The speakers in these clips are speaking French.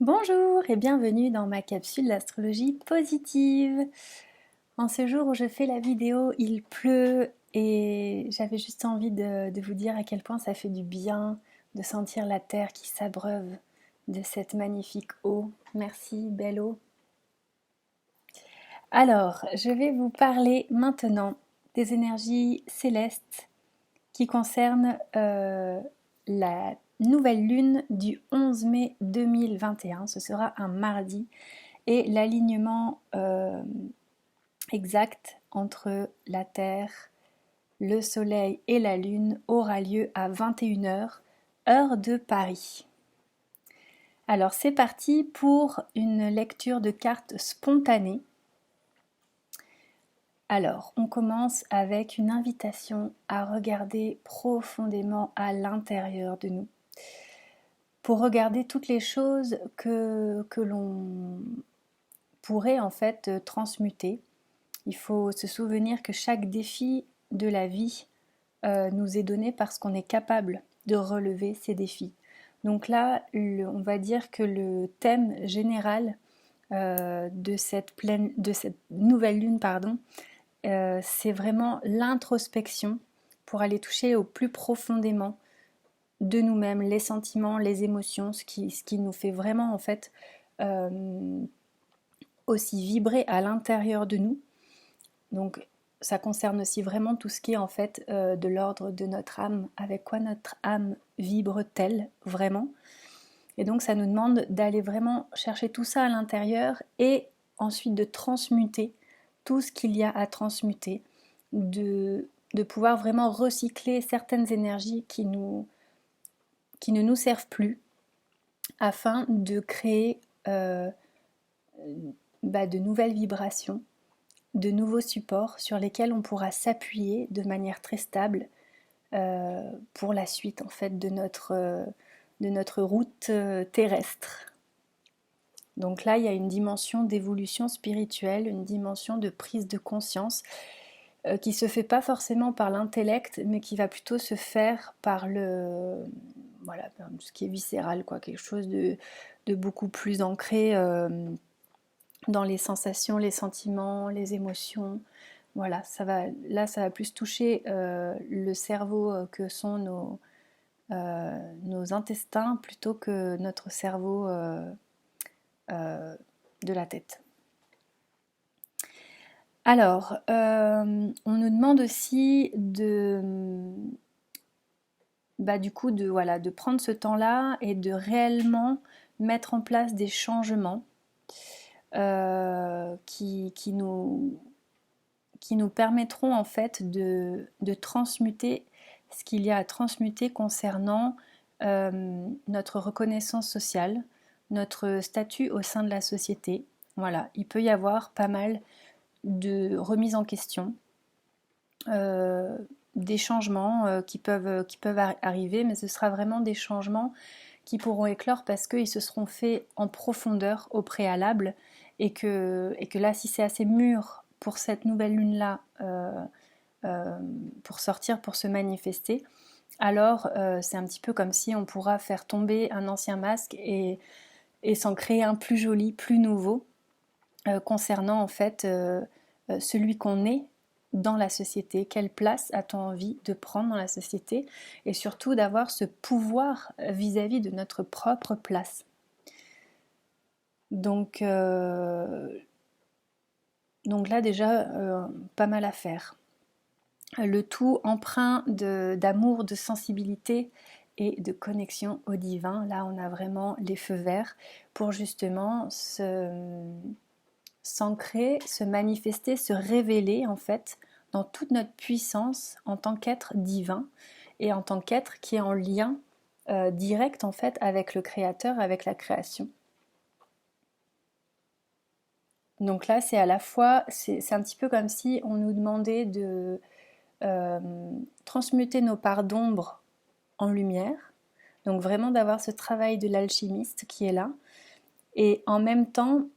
Bonjour et bienvenue dans ma capsule d'astrologie positive. En ce jour où je fais la vidéo, il pleut et j'avais juste envie de vous dire à quel point ça fait du bien de sentir la terre qui s'abreuve de cette magnifique eau. Merci, belle eau. Alors, je vais vous parler maintenant des énergies célestes qui concernent la nouvelle lune du 11 mai 2021. Ce sera un mardi et l'alignement exact entre la Terre, le Soleil et la Lune aura lieu à 21h, heure de Paris. Alors c'est parti pour une lecture de cartes spontanée. Alors on commence avec une invitation à regarder profondément à l'intérieur de nous, pour regarder toutes les choses que l'on pourrait en fait transmuter. Il faut se souvenir que chaque défi de la vie nous est donné parce qu'on est capable de relever ces défis. Donc là, on va dire que le thème général de cette nouvelle lune, c'est vraiment l'introspection pour aller toucher au plus profondément de nous-mêmes, les sentiments, les émotions, ce qui nous fait vraiment en fait aussi vibrer à l'intérieur de nous. Donc ça concerne aussi vraiment tout ce qui est en fait de l'ordre de notre âme, avec quoi notre âme vibre-t-elle vraiment. Et donc ça nous demande d'aller vraiment chercher tout ça à l'intérieur et ensuite de transmuter tout ce qu'il y a à transmuter, de pouvoir vraiment recycler certaines énergies qui ne nous servent plus afin de créer de nouvelles vibrations, de nouveaux supports sur lesquels on pourra s'appuyer de manière très stable pour la suite en fait de notre route terrestre. Donc là, il y a une dimension d'évolution spirituelle, une dimension de prise de conscience qui se fait pas forcément par l'intellect, mais qui va plutôt se faire par ce qui est viscéral, quoi, quelque chose de beaucoup plus ancré dans les sensations, les sentiments, les émotions. Voilà, ça va plus toucher le cerveau que sont nos intestins plutôt que notre cerveau de la tête. Alors, on nous demande aussi de prendre ce temps-là et de réellement mettre en place des changements qui nous permettront en fait de transmuter ce qu'il y a à transmuter concernant notre reconnaissance sociale, notre statut au sein de la société. Voilà, il peut y avoir pas mal de remises en question, des changements qui peuvent arriver, mais ce sera vraiment des changements qui pourront éclore parce qu'ils se seront faits en profondeur au préalable et que là, si c'est assez mûr pour cette nouvelle lune-là, pour sortir, pour se manifester, alors c'est un petit peu comme si on pourra faire tomber un ancien masque et s'en créer un plus joli, plus nouveau, concernant en fait celui qu'on est dans la société, quelle place a-t-on envie de prendre dans la société et surtout d'avoir ce pouvoir vis-à-vis de notre propre place. Donc là déjà pas mal à faire. Le tout empreint d'amour, de sensibilité et de connexion au divin. Là on a vraiment les feux verts pour justement s'ancrer, se manifester, se révéler en fait dans toute notre puissance en tant qu'être divin et en tant qu'être qui est en lien direct en fait avec le créateur, avec la création. Donc là c'est à la fois, c'est un petit peu comme si on nous demandait de transmuter nos parts d'ombre en lumière, donc vraiment d'avoir ce travail de l'alchimiste qui est là, et en même temps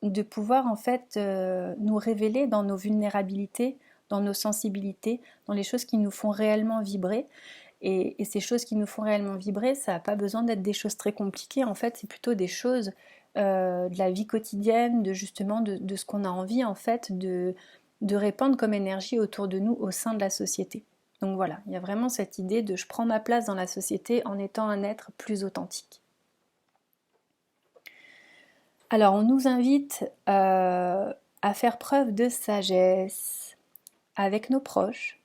de pouvoir en fait nous révéler dans nos vulnérabilités, dans nos sensibilités, dans les choses qui nous font réellement vibrer Et ces choses qui nous font réellement vibrer, ça n'a pas besoin d'être des choses très compliquées. En fait, c'est plutôt des choses de la vie quotidienne, de justement de ce qu'on a envie en fait de répandre comme énergie autour de nous au sein de la société. Donc voilà, il y a vraiment cette idée de je prends ma place dans la société en étant un être plus authentique. Alors on nous invite à faire preuve de sagesse avec nos proches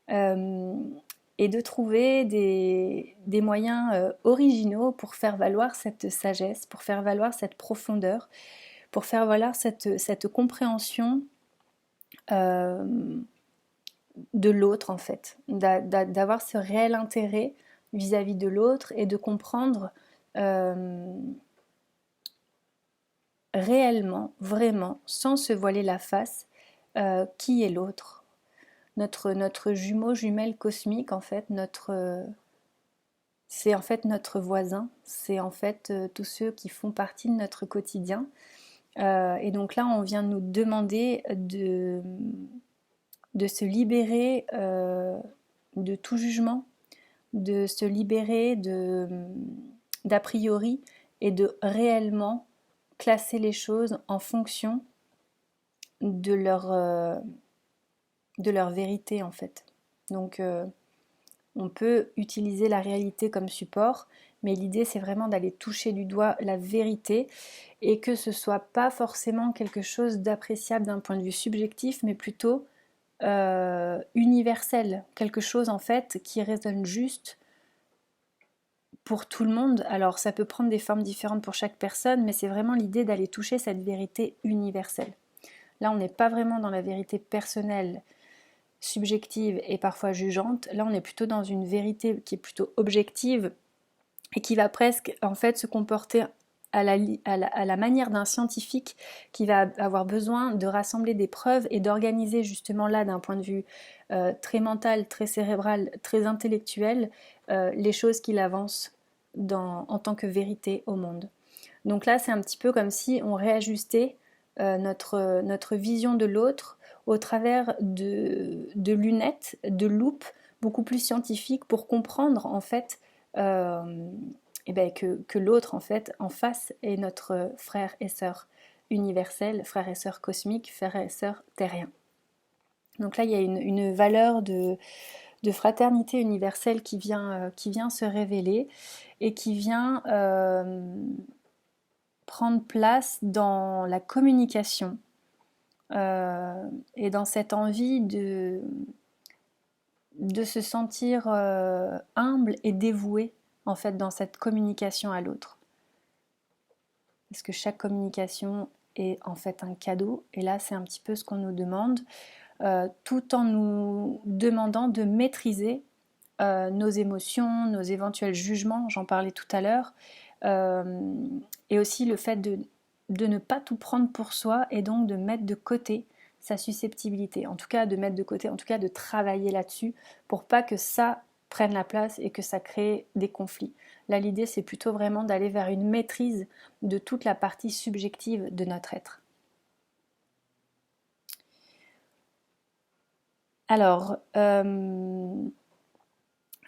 et de trouver des moyens originaux pour faire valoir cette sagesse, pour faire valoir cette profondeur, pour faire valoir cette compréhension de l'autre en fait, d'avoir ce réel intérêt vis-à-vis de l'autre et de comprendre réellement, vraiment, sans se voiler la face, qui est l'autre. Notre jumeau, jumelle cosmique, en fait, c'est en fait notre voisin, c'est en fait tous ceux qui font partie de notre quotidien. Et donc là, on vient nous demander de se libérer de tout jugement, de se libérer d'a priori et de réellement classer les choses en fonction de leur vérité en fait. Donc on peut utiliser la réalité comme support, mais l'idée c'est vraiment d'aller toucher du doigt la vérité et que ce soit pas forcément quelque chose d'appréciable d'un point de vue subjectif, mais plutôt universel, quelque chose en fait qui résonne juste pour tout le monde. Alors ça peut prendre des formes différentes pour chaque personne, mais c'est vraiment l'idée d'aller toucher cette vérité universelle. Là on n'est pas vraiment dans la vérité personnelle, subjective et parfois jugeante. Là on est plutôt dans une vérité qui est plutôt objective et qui va presque en fait se comporter à la manière d'un scientifique qui va avoir besoin de rassembler des preuves et d'organiser justement là d'un point de vue très mental, très cérébral, très intellectuel, les choses qu'il avance en tant que vérité au monde. Donc là c'est un petit peu comme si on réajustait notre vision de l'autre au travers de lunettes, de loupes beaucoup plus scientifiques pour comprendre en fait que l'autre en fait en face est notre frère et sœur universel, frère et sœur cosmique, frère et sœur terrien. Donc là il y a une valeur de fraternité universelle qui vient se révéler et qui vient prendre place dans la communication et dans cette envie de se sentir humble et dévoué en fait dans cette communication à l'autre. Parce que chaque communication est en fait un cadeau et là c'est un petit peu ce qu'on nous demande tout en nous demandant de maîtriser nos émotions, nos éventuels jugements, j'en parlais tout à l'heure, et aussi le fait de ne pas tout prendre pour soi et donc de mettre de côté sa susceptibilité, en tout cas de mettre de côté, en tout cas de travailler là-dessus pour pas que ça prenne la place et que ça crée des conflits. Là l'idée c'est plutôt vraiment d'aller vers une maîtrise de toute la partie subjective de notre être. Alors,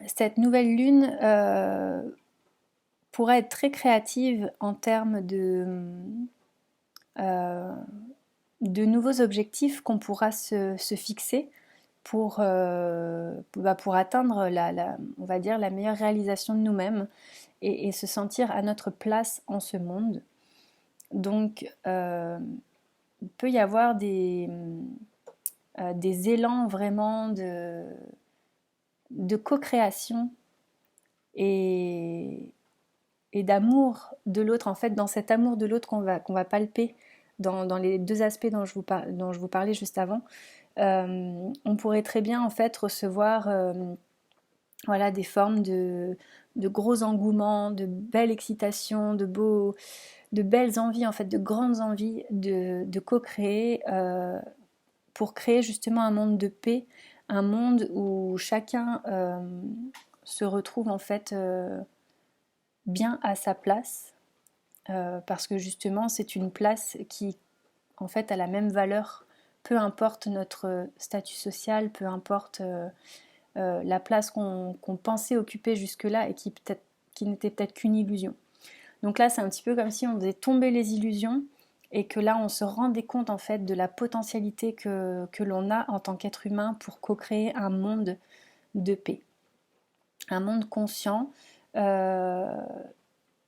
cette nouvelle lune pourrait être très créative en termes de nouveaux objectifs qu'on pourra se fixer pour atteindre on va dire, la meilleure réalisation de nous-mêmes et se sentir à notre place en ce monde. Donc, il peut y avoir des élans vraiment de co-création et d'amour de l'autre, en fait, dans cet amour de l'autre qu'on va palper dans les deux aspects dont je vous parlais juste avant. On pourrait très bien en fait recevoir voilà, des formes de gros engouements, de belle excitation, de belles envies, en fait, de grandes envies de co-créer pour créer justement un monde de paix, un monde où chacun se retrouve en fait bien à sa place, parce que justement c'est une place qui en fait a la même valeur, peu importe notre statut social, peu importe la place qu'on pensait occuper jusque-là et qui n'était peut-être qu'une illusion. Donc là, c'est un petit peu comme si on faisait tomber les illusions et que là, on se rendait compte en fait de la potentialité que l'on a en tant qu'être humain pour co-créer un monde de paix, un monde conscient.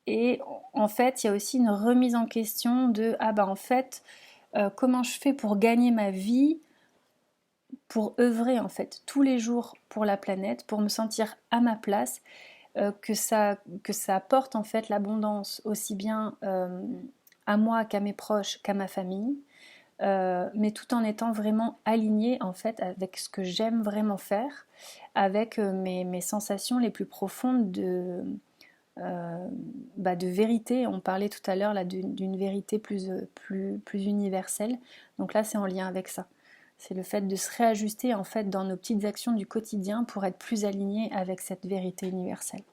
Et en fait, il y a aussi une remise en question de ah bah en fait, comment je fais pour gagner ma vie, pour œuvrer en fait tous les jours pour la planète, pour me sentir à ma place, que ça apporte en fait l'abondance aussi bien à moi qu'à mes proches qu'à ma famille, mais tout en étant vraiment aligné en fait avec ce que j'aime vraiment faire, avec mes sensations les plus profondes de vérité. On parlait tout à l'heure là d'une vérité plus universelle. Donc là, c'est en lien avec ça. C'est le fait de se réajuster en fait dans nos petites actions du quotidien pour être plus aligné avec cette vérité universelle.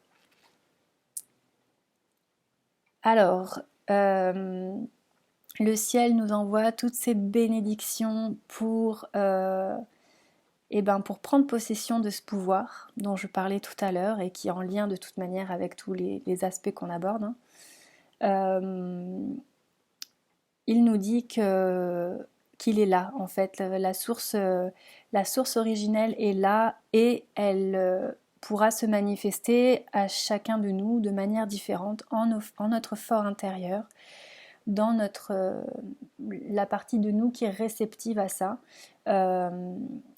Alors, le ciel nous envoie toutes ces bénédictions pour pour prendre possession de ce pouvoir dont je parlais tout à l'heure et qui est en lien de toute manière avec tous les aspects qu'on aborde. Il nous dit qu'il est là, en fait, la source originelle est là et elle pourra se manifester à chacun de nous de manière différente en notre fort intérieur, dans la partie de nous qui est réceptive à ça,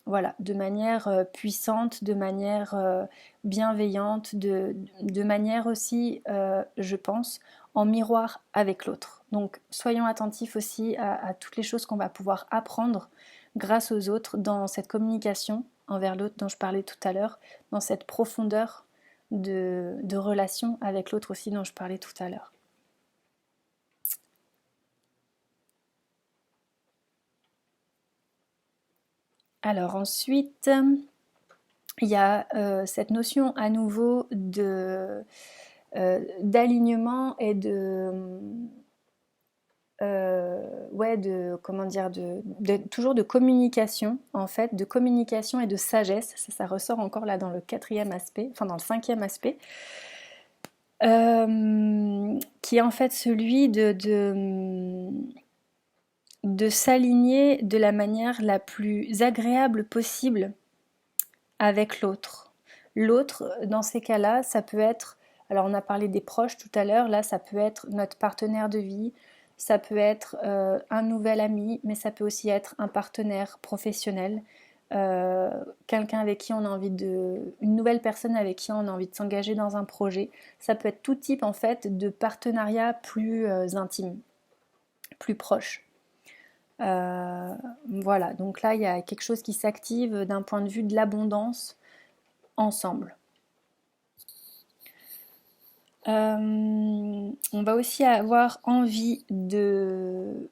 voilà, de manière puissante, de manière bienveillante, de manière aussi, je pense, en miroir avec l'autre. Donc soyons attentifs aussi à toutes les choses qu'on va pouvoir apprendre grâce aux autres dans cette communication envers l'autre dont je parlais tout à l'heure, dans cette profondeur de relation avec l'autre aussi dont je parlais tout à l'heure. Alors ensuite, il y a cette notion à nouveau d'alignement et toujours de communication en fait, de communication et de sagesse. Ça ressort encore là dans le 4e aspect, enfin dans le 5e aspect, qui est en fait celui de s'aligner de la manière la plus agréable possible avec l'autre. L'autre, dans ces cas-là, ça peut être, alors on a parlé des proches tout à l'heure, là ça peut être notre partenaire de vie, ça peut être un nouvel ami, mais ça peut aussi être un partenaire professionnel, quelqu'un avec qui on a une nouvelle personne avec qui on a envie de s'engager dans un projet. Ça peut être tout type en fait de partenariat plus intime, plus proche. Voilà, donc là il y a quelque chose qui s'active d'un point de vue de l'abondance ensemble. On va aussi avoir envie de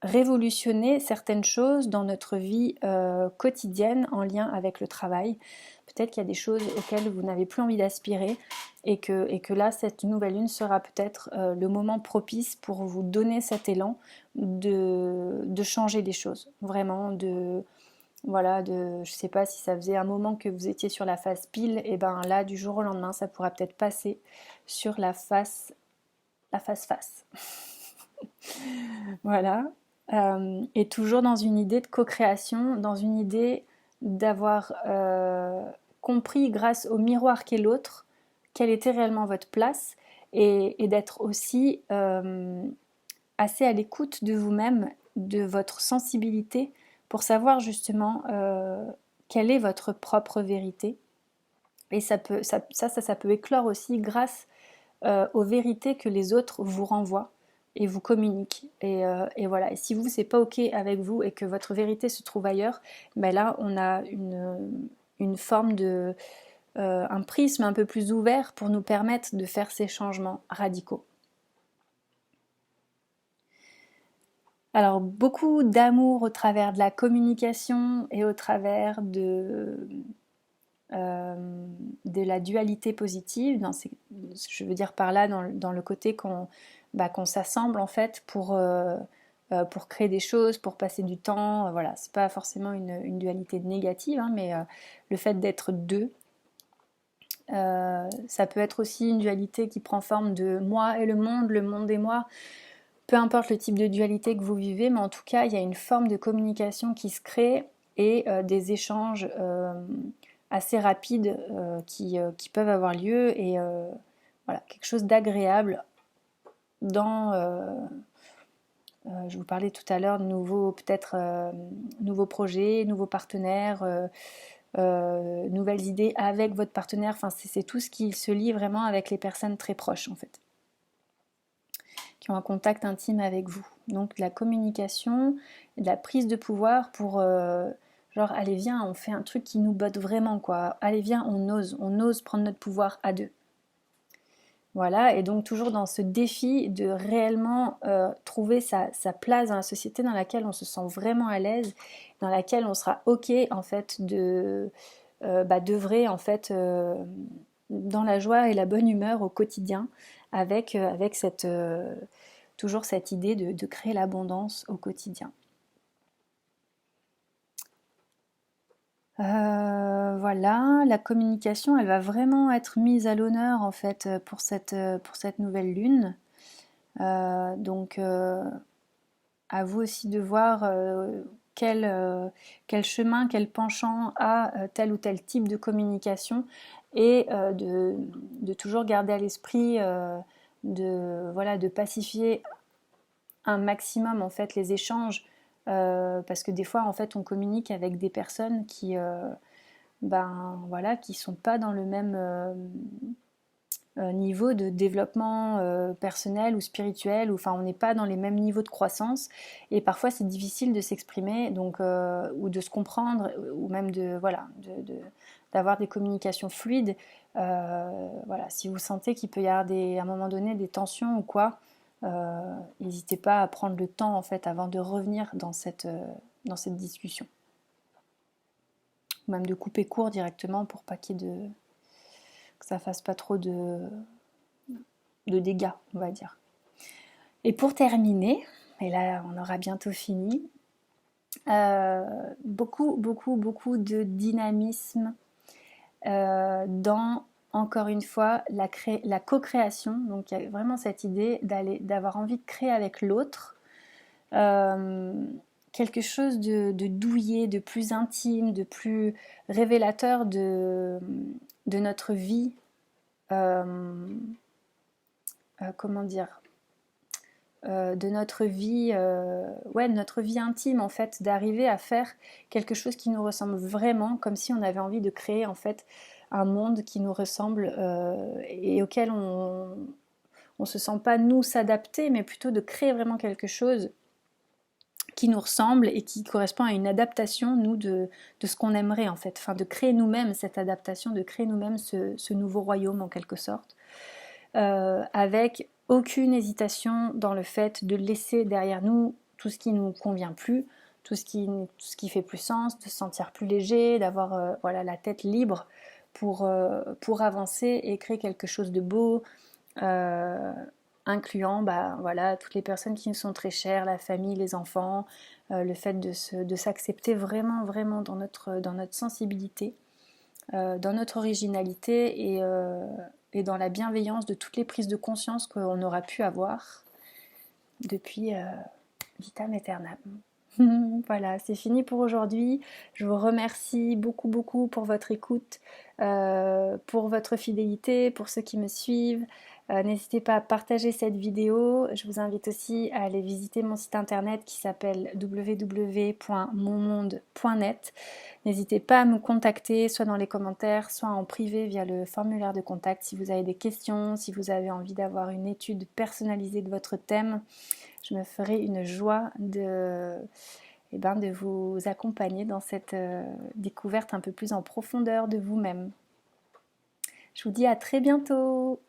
révolutionner certaines choses dans notre vie quotidienne en lien avec le travail. Peut-être qu'il y a des choses auxquelles vous n'avez plus envie d'aspirer et que là, cette nouvelle lune sera peut-être le moment propice pour vous donner cet élan de changer les choses. Vraiment, je sais pas si ça faisait un moment que vous étiez sur la phase pile, et ben là, du jour au lendemain, ça pourra peut-être passer sur la face face. Voilà. Et toujours dans une idée de co-création, dans une idée d'avoir compris grâce au miroir qu'est l'autre, quelle était réellement votre place, et d'être aussi assez à l'écoute de vous-même, de votre sensibilité, pour savoir justement quelle est votre propre vérité. Et ça peut éclore aussi grâce aux vérités que les autres vous renvoient et vous communiquent. Et voilà. Et si vous, c'est pas ok avec vous et que votre vérité se trouve ailleurs, ben là, on a une forme un prisme un peu plus ouvert pour nous permettre de faire ces changements radicaux. Alors, beaucoup d'amour au travers de la communication et au travers de la dualité positive, je veux dire par là dans le côté qu'on s'assemble en fait pour pour créer des choses, pour passer du temps. Voilà, c'est pas forcément une dualité négative, hein, mais le fait d'être deux. Ça peut être aussi une dualité qui prend forme de moi et le monde et moi. Peu importe le type de dualité que vous vivez, mais en tout cas, il y a une forme de communication qui se crée et des échanges assez rapides qui peuvent avoir lieu et voilà, quelque chose d'agréable dans... je vous parlais tout à l'heure de nouveaux projets, nouveaux partenaires, nouvelles idées avec votre partenaire. Enfin, c'est tout ce qui se lie vraiment avec les personnes très proches en fait, qui ont un contact intime avec vous. Donc de la communication, de la prise de pouvoir pour genre allez viens, on fait un truc qui nous botte vraiment quoi. Allez viens, on ose prendre notre pouvoir à deux. Voilà, et donc toujours dans ce défi de réellement trouver sa place dans la société dans laquelle on se sent vraiment à l'aise, dans laquelle on sera ok en fait d'œuvrer en fait dans la joie et la bonne humeur au quotidien avec toujours cette idée de créer l'abondance au quotidien. Voilà, la communication, elle va vraiment être mise à l'honneur en fait pour cette nouvelle lune. Donc à vous aussi de voir quel chemin, quel penchant a tel ou tel type de communication et de toujours garder à l'esprit de pacifier un maximum en fait les échanges parce que des fois en fait on communique avec des personnes qui qui sont pas dans le même niveau de développement personnel ou spirituel, ou enfin on n'est pas dans les mêmes niveaux de croissance et parfois c'est difficile de s'exprimer donc ou de se comprendre ou même d'avoir des communications fluides. Voilà, si vous sentez qu'il peut y avoir à un moment donné des tensions ou quoi, n'hésitez pas à prendre le temps en fait avant de revenir dans cette discussion, ou même de couper court directement pour pas qu'il y ait que ça fasse pas trop de dégâts, on va dire. Et pour terminer, et là on aura bientôt fini, beaucoup de dynamisme dans, encore une fois, la co-création. Donc il y a vraiment cette idée d'avoir envie de créer avec l'autre quelque chose de douillet, de plus intime, de plus révélateur de notre vie. Comment dire, de notre vie, de notre vie intime en fait, d'arriver à faire quelque chose qui nous ressemble vraiment, comme si on avait envie de créer en fait un monde qui nous ressemble et auquel on se sent pas nous s'adapter, mais plutôt de créer vraiment quelque chose qui nous ressemble et qui correspond à une adaptation nous de ce qu'on aimerait en fait, enfin de créer nous-mêmes cette adaptation, de créer nous-mêmes ce nouveau royaume en quelque sorte. Avec aucune hésitation dans le fait de laisser derrière nous tout ce qui nous convient plus, tout ce qui fait plus sens, de se sentir plus léger, d'avoir la tête libre pour avancer et créer quelque chose de beau, incluant toutes les personnes qui nous sont très chères, la famille, les enfants, le fait de s'accepter vraiment dans notre sensibilité, dans notre originalité et dans la bienveillance de toutes les prises de conscience qu'on aura pu avoir depuis vitam aeternam. Voilà, c'est fini pour aujourd'hui. Je vous remercie beaucoup pour votre écoute, pour votre fidélité, pour ceux qui me suivent. N'hésitez pas à partager cette vidéo. Je vous invite aussi à aller visiter mon site internet qui s'appelle www.monmonde.net. N'hésitez pas à me contacter, soit dans les commentaires, soit en privé via le formulaire de contact si vous avez des questions, si vous avez envie d'avoir une étude personnalisée de votre thème. Je me ferai une joie de vous accompagner dans cette découverte un peu plus en profondeur de vous-même. Je vous dis à très bientôt!